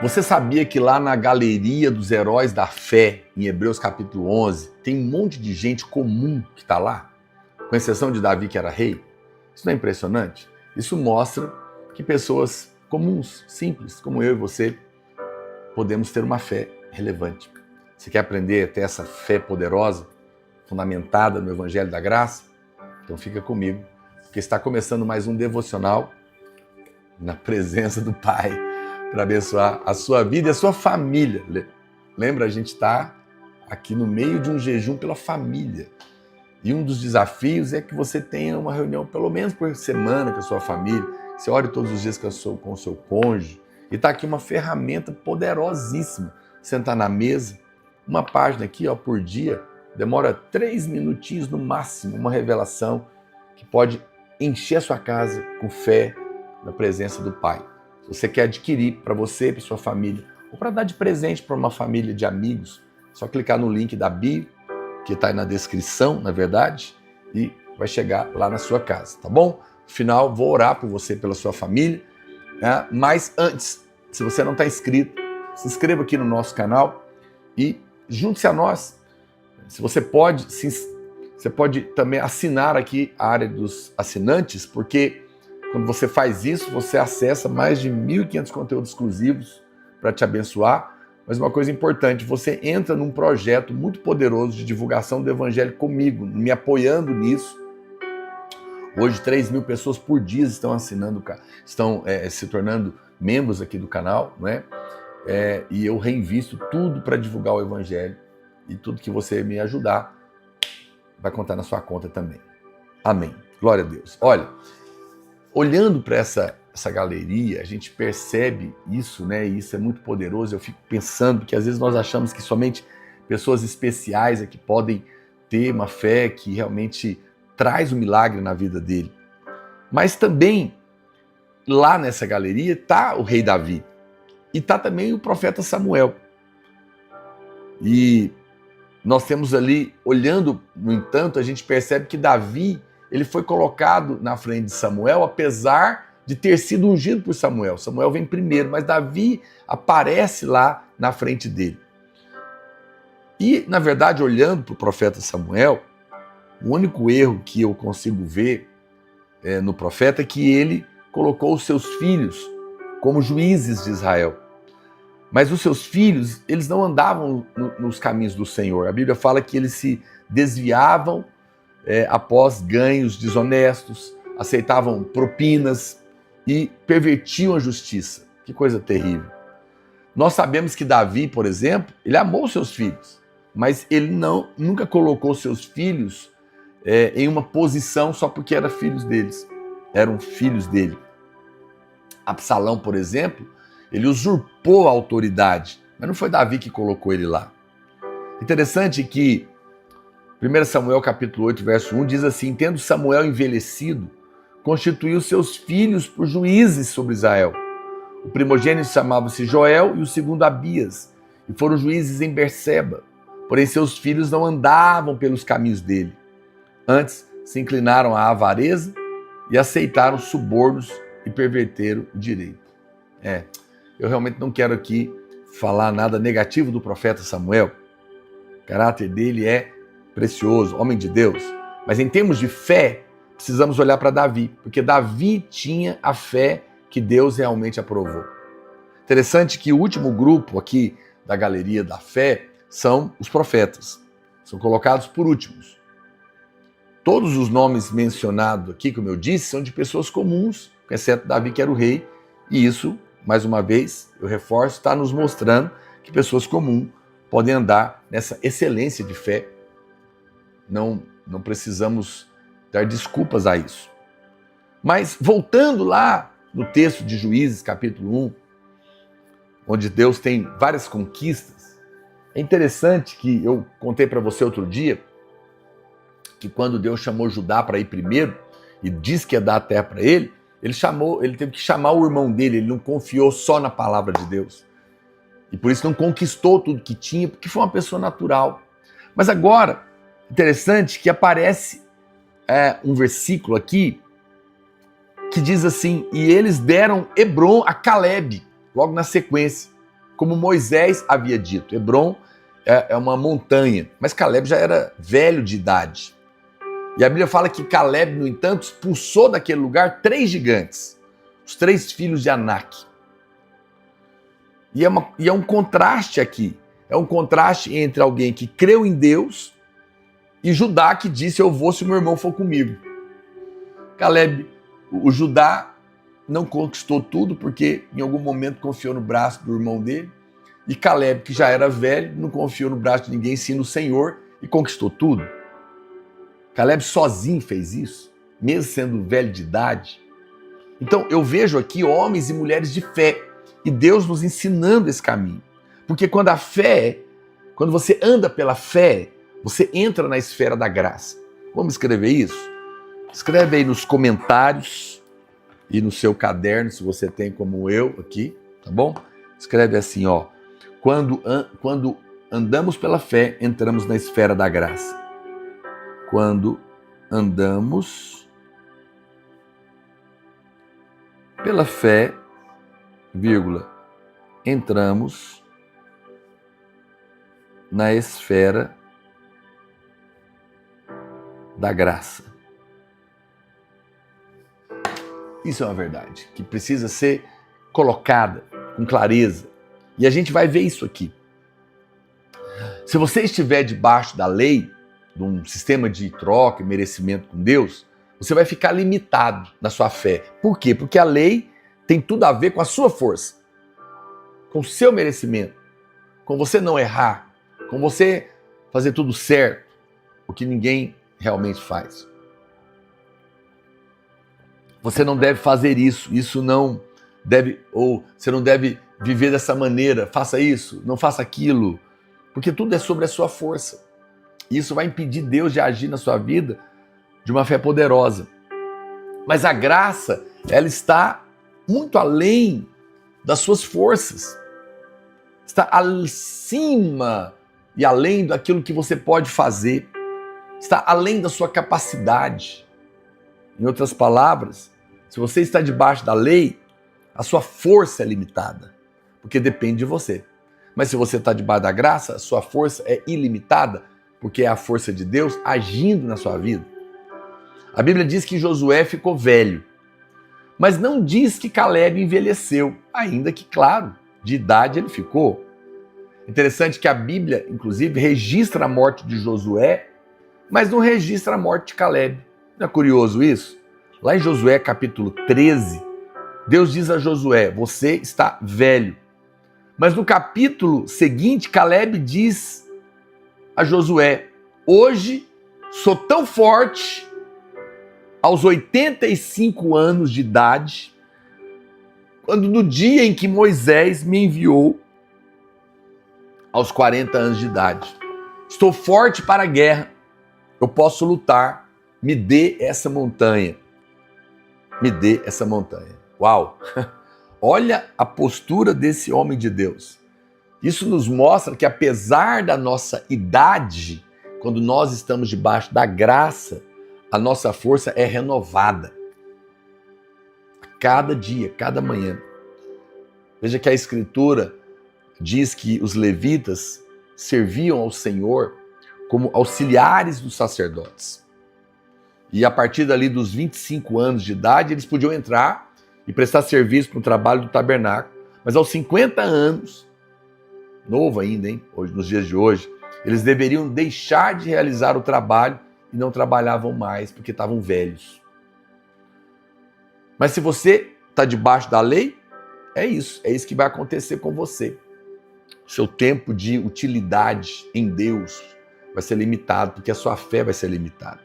Você sabia que lá na galeria dos heróis da fé, em Hebreus capítulo 11, tem um monte de gente comum que está lá? Com exceção de Davi, que era rei? Isso não é impressionante? Isso mostra que pessoas comuns, simples, como eu e você, podemos ter uma fé relevante. Você quer aprender a ter essa fé poderosa, fundamentada no Evangelho da Graça? Então fica comigo, porque está começando mais um devocional na presença do Pai, para abençoar a sua vida e a sua família. Lembra, a gente está aqui no meio de um jejum pela família. E um dos desafios é que você tenha uma reunião pelo menos por semana com a sua família. Você ore todos os dias com o seu cônjuge. E está aqui uma ferramenta poderosíssima. Sentar na mesa, uma página aqui por dia, demora 3 minutinhos no máximo, uma revelação que pode encher a sua casa com fé na presença do Pai. Se você quer adquirir para você e para sua família, ou para dar de presente para uma família de amigos, é só clicar no link da bio, que está aí na descrição, na verdade, e vai chegar lá na sua casa, tá bom? No final, vou orar por você e pela sua família, né? Mas antes, se você não está inscrito, se inscreva aqui no nosso canal e junte-se a nós. Se você pode, você pode também assinar aqui a área dos assinantes, porque quando você faz isso, você acessa mais de 1.500 conteúdos exclusivos para te abençoar. Mas uma coisa importante, você entra num projeto muito poderoso de divulgação do Evangelho comigo, me apoiando nisso. Hoje, 3.000 pessoas por dia estão assinando, estão se tornando membros aqui do canal, não é? E eu reinvisto tudo para divulgar o Evangelho. E tudo que você me ajudar vai contar na sua conta também. Amém. Glória a Deus. Olha, olhando para essa galeria, a gente percebe isso, né? E isso é muito poderoso. Eu fico pensando que às vezes nós achamos que somente pessoas especiais é que podem ter uma fé que realmente traz um milagre na vida dele. Mas também, lá nessa galeria, está o rei Davi. E está também o profeta Samuel. E nós temos ali, olhando, no entanto, a gente percebe que Davi, ele foi colocado na frente de Samuel, apesar de ter sido ungido por Samuel. Samuel vem primeiro, mas Davi aparece lá na frente dele. E, na verdade, olhando para o profeta Samuel, o único erro que eu consigo ver no profeta é que ele colocou os seus filhos como juízes de Israel. Mas os seus filhos, eles não andavam nos caminhos do Senhor. A Bíblia fala que eles se desviavam após ganhos desonestos, aceitavam propinas e pervertiam a justiça. Que coisa terrível. Nós sabemos que Davi, por exemplo, ele amou seus filhos, mas ele nunca colocou seus filhos em uma posição só porque eram filhos dele. Absalão, por exemplo, ele usurpou a autoridade, mas não foi Davi que colocou ele lá. Interessante que 1 Samuel capítulo 8, verso 1 diz assim: tendo Samuel envelhecido, constituiu seus filhos por juízes sobre Israel. O primogênito chamava-se Joel e o segundo Abias, e foram juízes em Berseba. Porém seus filhos não andavam pelos caminhos dele. Antes se inclinaram à avareza e aceitaram subornos e perverteram o direito. Eu realmente não quero aqui falar nada negativo do profeta Samuel. O caráter dele é precioso, homem de Deus. Mas em termos de fé, precisamos olhar para Davi, porque Davi tinha a fé que Deus realmente aprovou. Interessante que o último grupo aqui da galeria da fé são os profetas. São colocados por últimos. Todos os nomes mencionados aqui, como eu disse, são de pessoas comuns, exceto Davi, que era o rei, e isso, mais uma vez, eu reforço, está nos mostrando que pessoas comuns podem andar nessa excelência de fé. Não precisamos dar desculpas a isso. Mas voltando lá no texto de Juízes, capítulo 1, onde Deus tem várias conquistas, é interessante que eu contei para você outro dia, que quando Deus chamou Judá para ir primeiro, e disse que ia dar a terra para ele, ele teve que chamar o irmão dele, ele não confiou só na palavra de Deus. E por isso não conquistou tudo que tinha, porque foi uma pessoa natural. Mas agora, interessante que aparece um versículo aqui que diz assim: e eles deram Hebron a Calebe, logo na sequência. como Moisés havia dito. Hebrom é uma montanha, mas Caleb já era velho de idade. E a Bíblia fala que Caleb, no entanto, expulsou daquele lugar 3 gigantes, os 3 filhos de Anak. E é um contraste aqui. É um contraste entre alguém que creu em Deus e Judá, que disse: eu vou se o meu irmão for comigo. Caleb, o Judá, não conquistou tudo porque em algum momento confiou no braço do irmão dele. E Caleb, que já era velho, não confiou no braço de ninguém, sim no Senhor, e conquistou tudo. Caleb sozinho fez isso, mesmo sendo velho de idade. Então eu vejo aqui homens e mulheres de fé, e Deus nos ensinando esse caminho. Porque quando você anda pela fé, você entra na esfera da graça. Vamos escrever isso? Escreve aí nos comentários e no seu caderno, se você tem como eu aqui, tá bom? Escreve assim, ó. Quando andamos pela fé, entramos na esfera da graça. Quando andamos pela fé, vírgula, entramos na esfera da graça. Isso é uma verdade que precisa ser colocada com clareza. E a gente vai ver isso aqui. Se você estiver debaixo da lei, de um sistema de troca e merecimento com Deus, você vai ficar limitado na sua fé. Por quê? Porque a lei tem tudo a ver com a sua força, com o seu merecimento, com você não errar, com você fazer tudo certo, o que ninguém realmente faz. Você não deve fazer isso não deve, ou você não deve viver dessa maneira, faça isso, não faça aquilo, porque tudo é sobre a sua força. Isso vai impedir Deus de agir na sua vida de uma fé poderosa. Mas a graça, ela está muito além das suas forças. Está acima e além daquilo que você pode fazer. Está além da sua capacidade. Em outras palavras, se você está debaixo da lei, a sua força é limitada, porque depende de você. Mas se você está debaixo da graça, a sua força é ilimitada, porque é a força de Deus agindo na sua vida. A Bíblia diz que Josué ficou velho, mas não diz que Caleb envelheceu, ainda que, claro, de idade ele ficou. Interessante que a Bíblia, inclusive, registra a morte de Josué, mas não registra a morte de Caleb. Não é curioso isso? Lá em Josué capítulo 13, Deus diz a Josué: você está velho. Mas no capítulo seguinte, Caleb diz a Josué: hoje sou tão forte, aos 85 anos de idade, quando no dia em que Moisés me enviou, aos 40 anos de idade. Estou forte para a guerra, eu posso lutar, me dê essa montanha. Me dê essa montanha. Uau! Olha a postura desse homem de Deus. Isso nos mostra que apesar da nossa idade, quando nós estamos debaixo da graça, a nossa força é renovada. A cada dia, cada manhã. Veja que a Escritura diz que os levitas serviam ao Senhor como auxiliares dos sacerdotes. E a partir dali dos 25 anos de idade, eles podiam entrar e prestar serviço no trabalho do tabernáculo. Mas aos 50 anos, novo ainda, hein? Hoje, nos dias de hoje, eles deveriam deixar de realizar o trabalho e não trabalhavam mais porque estavam velhos. Mas se você está debaixo da lei, é isso que vai acontecer com você. Seu tempo de utilidade em Deus vai ser limitado, porque a sua fé vai ser limitada.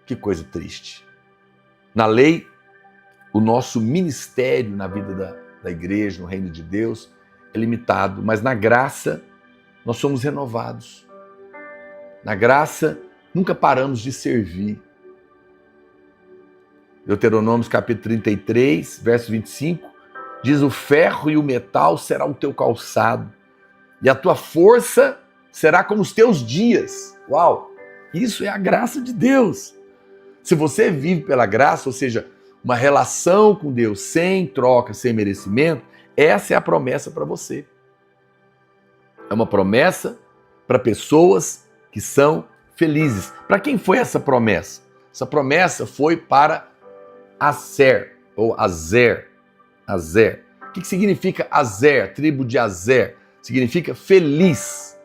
Que coisa triste. Na lei, o nosso ministério na vida da igreja, no reino de Deus, é limitado, mas na graça nós somos renovados. Na graça, nunca paramos de servir. Deuteronômio capítulo 33, verso 25, diz: o ferro e o metal será o teu calçado, e a tua força será como os teus dias. Uau! Isso é a graça de Deus. Se você vive pela graça, ou seja, uma relação com Deus sem troca, sem merecimento, Essa é a promessa para você. É uma promessa para pessoas que são felizes. Para quem foi essa promessa? Essa promessa foi para Aser, ou Azer. Azer. O que significa Azer? Tribo de Azer. Significa feliz.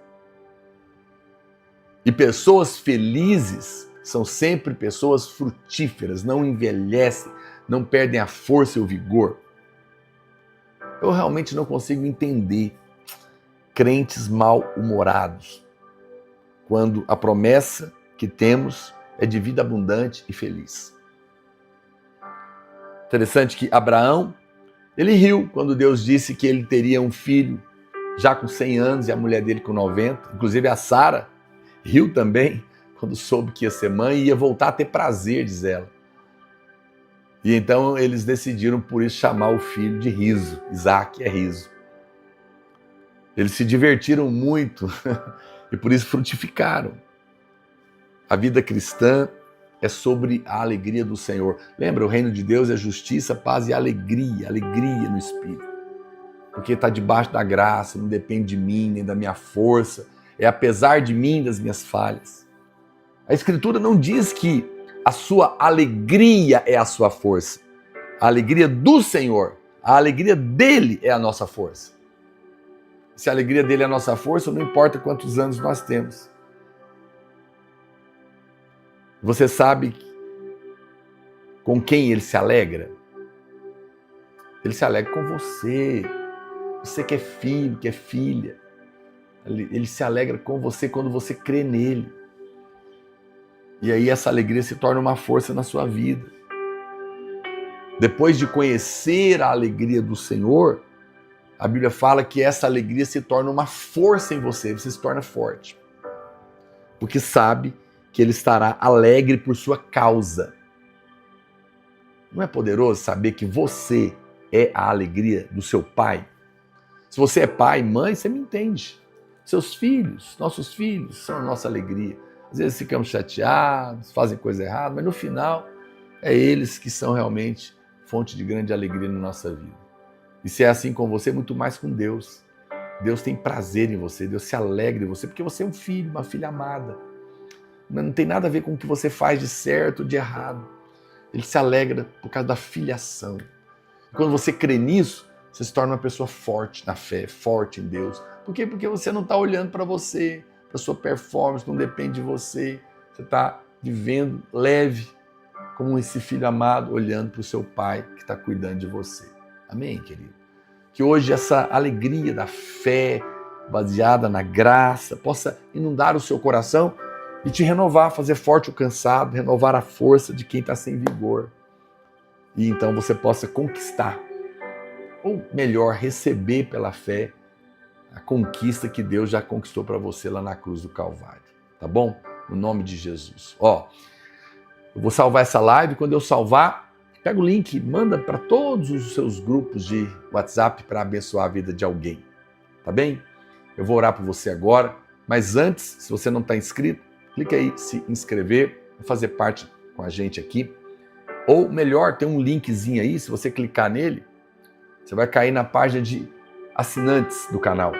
E pessoas felizes são sempre pessoas frutíferas, não envelhecem, não perdem a força e o vigor. Eu realmente não consigo entender crentes mal-humorados quando a promessa que temos é de vida abundante e feliz. Interessante que Abraão, ele riu quando Deus disse que ele teria um filho já com 100 anos e a mulher dele com 90. Inclusive a Sara riu também quando soube que ia ser mãe e ia voltar a ter prazer, diz ela. E então eles decidiram por isso chamar o filho de Riso. Isaac é riso. Eles se divertiram muito e por isso frutificaram. A vida cristã é sobre a alegria do Senhor. Lembra, o reino de Deus é justiça, paz e alegria no Espírito. Porque está debaixo da graça, não depende de mim, nem da minha força. É apesar de mim, das minhas falhas. A Escritura não diz que a sua alegria é a sua força. A alegria do Senhor, a alegria dele é a nossa força. Se a alegria dele é a nossa força, não importa quantos anos nós temos. Você sabe com quem ele se alegra? Ele se alegra com você. Você que é filho, que é filha. Ele se alegra com você quando você crê nele. E aí essa alegria se torna uma força na sua vida. Depois de conhecer a alegria do Senhor, a Bíblia fala que essa alegria se torna uma força em você, você se torna forte. Porque sabe que ele estará alegre por sua causa. Não é poderoso saber que você é a alegria do seu pai? Se você é pai, mãe, você me entende. Seus filhos, nossos filhos, são a nossa alegria. Às vezes ficamos chateados, fazem coisa errada, mas no final é eles que são realmente fonte de grande alegria na nossa vida. E se é assim com você, muito mais com Deus. Deus tem prazer em você, Deus se alegra em você, porque você é um filho, uma filha amada. Não tem nada a ver com o que você faz de certo ou de errado. Ele se alegra por causa da filiação. E quando você crê nisso, você se torna uma pessoa forte na fé, forte em Deus. Por quê? Porque você não está olhando para você, para a sua performance, não depende de você. Você está vivendo leve, como esse filho amado, olhando para o seu pai que está cuidando de você. Amém, querido? Que hoje essa alegria da fé, baseada na graça, possa inundar o seu coração e te renovar, fazer forte o cansado, renovar a força de quem está sem vigor. E então você possa conquistar, ou melhor, receber pela fé a conquista que Deus já conquistou para você lá na cruz do Calvário. Tá bom? No nome de Jesus. Eu vou salvar essa live. Quando eu salvar, pega o link, manda para todos os seus grupos de WhatsApp para abençoar a vida de alguém. Tá bem? Eu vou orar por você agora. Mas antes, se você não está inscrito, clica aí, se inscrever, fazer parte com a gente aqui. Ou melhor, tem um linkzinho aí, se você clicar nele, você vai cair na página de assinantes do canal.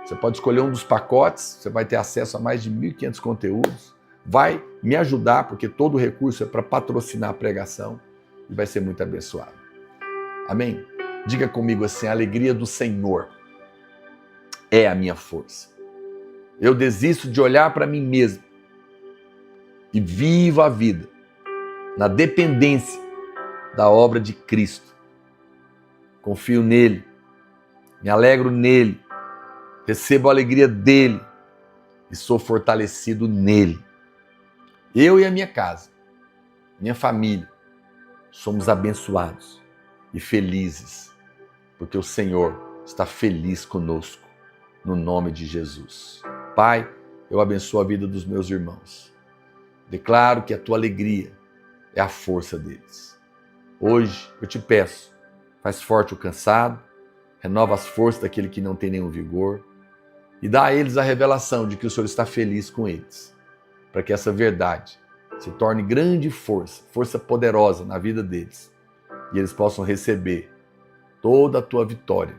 Você pode escolher um dos pacotes, você vai ter acesso a mais de 1.500 conteúdos. Vai me ajudar, porque todo o recurso é para patrocinar a pregação e vai ser muito abençoado. Amém? Diga comigo assim: a alegria do Senhor é a minha força. Eu desisto de olhar para mim mesmo e vivo a vida na dependência da obra de Cristo. Confio nele, me alegro nele, recebo a alegria dele e sou fortalecido nele. Eu e a minha casa, minha família, somos abençoados e felizes, porque o Senhor está feliz conosco, no nome de Jesus. Pai, eu abençoo a vida dos meus irmãos. Declaro que a tua alegria é a força deles. Hoje eu te peço, faz forte o cansado, renova as forças daquele que não tem nenhum vigor e dá a eles a revelação de que o Senhor está feliz com eles, para que essa verdade se torne grande força, força poderosa na vida deles e eles possam receber toda a tua vitória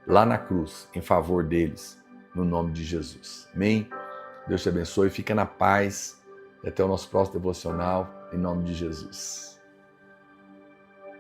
lá na cruz, em favor deles, no nome de Jesus. Amém? Deus te abençoe, fica na paz e até o nosso próximo devocional, em nome de Jesus.